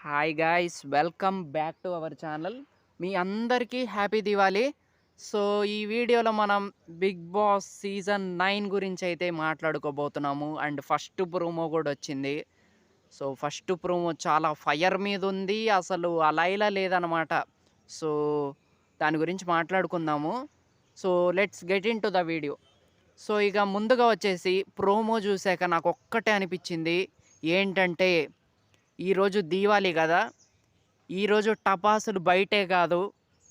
Hi guys, welcome back to our channel. మీ అందరికీ happy Diwali. So ఈ వీడియోలో మనం బిగ్ బాస్ సీజన్ 9 గురించి అయితే మాట్లాడుకోబోతున్నాము. అండ్ ఫస్ట్ ప్రోమో కూడా వచ్చింది. సో ఫస్ట్ ప్రోమో చాలా ఫైర్ మీద ఉంది, అసలు అలా ఇలా లేదనమాట. సో దాని గురించి మాట్లాడుకుందాము. So let's get in to the video. So ఇక ముందుగా వచ్చేసి ప్రోమో చూశాక నాకు ఒక్కటే అనిపించింది ఏంటంటే, ఈరోజు దీవాళి కదా, ఈరోజు టపాసులు బయటే కాదు,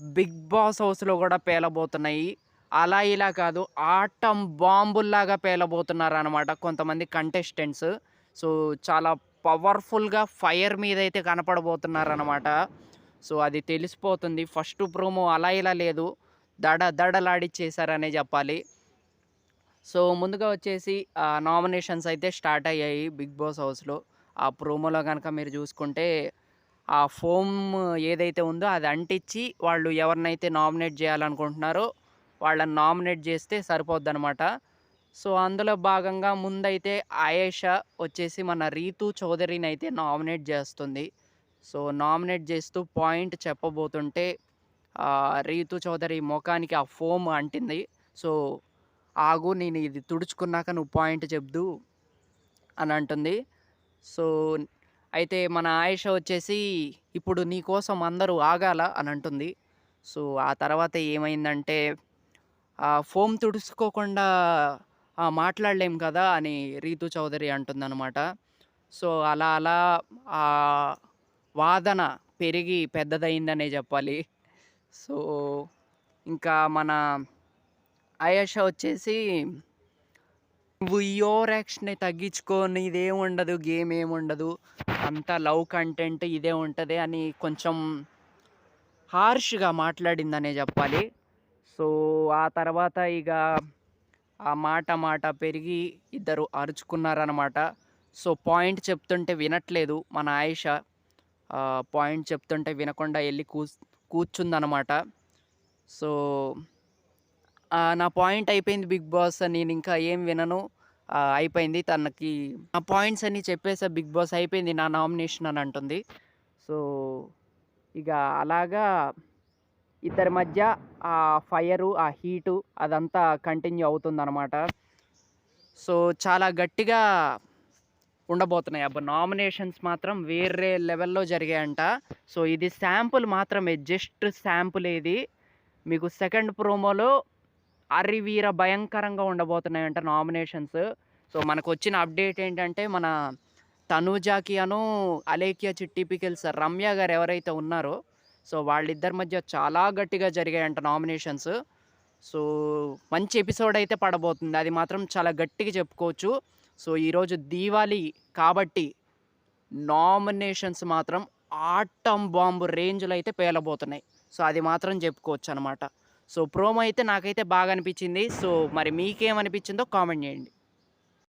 బిగ్ బాస్ హౌస్లో కూడా పేలబోతున్నాయి. అలా ఇలా కాదు, ఆటం బాంబుల్లాగా పేలబోతున్నారు అనమాట కొంతమంది కంటెస్టెంట్స్. సో చాలా పవర్ఫుల్గా ఫైర్ మీద అయితే కనపడబోతున్నారనమాట. సో అది తెలిసిపోతుంది. ఫస్ట్ ప్రోమో అలా ఇలా లేదు, దడలాడిచ్చేసారనే చెప్పాలి. సో ముందుగా వచ్చేసి నామినేషన్స్ అయితే స్టార్ట్ అయ్యాయి బిగ్ బాస్ హౌస్లో. ఆ ప్రోమోలో కనుక మీరు చూసుకుంటే, ఆ ఫోమ్ ఏదైతే ఉందో అది అంటించి వాళ్ళు ఎవరినైతే నామినేట్ చేయాలనుకుంటున్నారో వాళ్ళని నామినేట్ చేస్తే సరిపోద్దనమాట. సో అందులో భాగంగా ముందైతే ఆయేషా వచ్చేసి మన రీతు చౌదరిని అయితే నామినేట్ చేస్తుంది. సో నామినేట్ చేస్తూ పాయింట్ చెప్పబోతుంటే రీతు చౌదరి ముఖానికి ఆ ఫోమ్ అంటింది. సో ఆగు, నేను ఇది తుడుచుకున్నాక నువ్వు పాయింట్ చెప్దు అని అంటుంది. సో అయితే మన ఆయేషా వచ్చేసి, ఇప్పుడు నీ కోసం అందరూ ఆగాల అని అంటుంది. సో ఆ తర్వాత ఏమైందంటే, ఫోమ్ తుడుచుకోకుండా మాట్లాడలేం కదా అని రీతు చౌదరి అంటుందన్నమాట. సో అలా అలా ఆ వాదన పెరిగి పెద్దదయిందనే చెప్పాలి. సో ఇంకా మన ఆయేషా వచ్చేసి, నువ్వు ఈ ఓవర్ యాక్షన్ని తగ్గించుకో, ఇదేముండదు, గేమ్ ఏముండదు, అంతా లవ్ కంటెంట్ ఇదే ఉంటుంది అని కొంచెం హార్ష్గా మాట్లాడిందనే చెప్పాలి. సో ఆ తర్వాత ఇక ఆ మాట పెరిగి ఇద్దరు అరుచుకున్నారనమాట. సో పాయింట్ చెప్తుంటే వినట్లేదు మన ఆయేషా. పాయింట్ చెప్తుంటే వినకుండా వెళ్ళి కూర్చుందనమాట. సో నా పాయింట్ అయిపోయింది బిగ్ బాస్, నేను ఇంకా ఏం వినను, అయిపోయింది, తనకి ఆ పాయింట్స్ అన్నీ చెప్పేసా బిగ్ బాస్, అయిపోయింది నా నామినేషన్ అని అంటుంది. సో ఇక అలాగా ఇద్దరి మధ్య ఆ ఫైరు, ఆ హీటు అదంతా కంటిన్యూ అవుతుందన్నమాట. సో చాలా గట్టిగా ఉండబోతున్నాయి. నామినేషన్స్ మాత్రం వేరే లెవెల్లో జరిగాయంట. సో ఇది శాంపుల్ మాత్రమే, జస్ట్ శాంపుల్. ఇది మీకు సెకండ్ ప్రోమోలో అరివీర భయంకరంగా ఉండబోతున్నాయంట నామినేషన్స్. సో మనకు వచ్చిన అప్డేట్ ఏంటంటే, మన తనూజాకి అలేఖ్య చిట్టి పికిల్స్ రమ్య గారు ఎవరైతే ఉన్నారో, సో వాళ్ళిద్దరి మధ్య చాలా గట్టిగా జరిగాయంట నామినేషన్స్. సో మంచి ఎపిసోడ్ అయితే పడబోతుంది, అది మాత్రం చాలా గట్టిగా చెప్పుకోవచ్చు. సో ఈరోజు దీవాళి కాబట్టి నామినేషన్స్ మాత్రం ఆటం బాంబు రేంజ్లో అయితే పేలబోతున్నాయి. సో అది మాత్రం చెప్పుకోవచ్చు అనమాట. సో ప్రోమో అయితే నాకైతే బాగా అనిపించింది. సో మరి మీకేమనిపించిందో కామెంట్ చేయండి.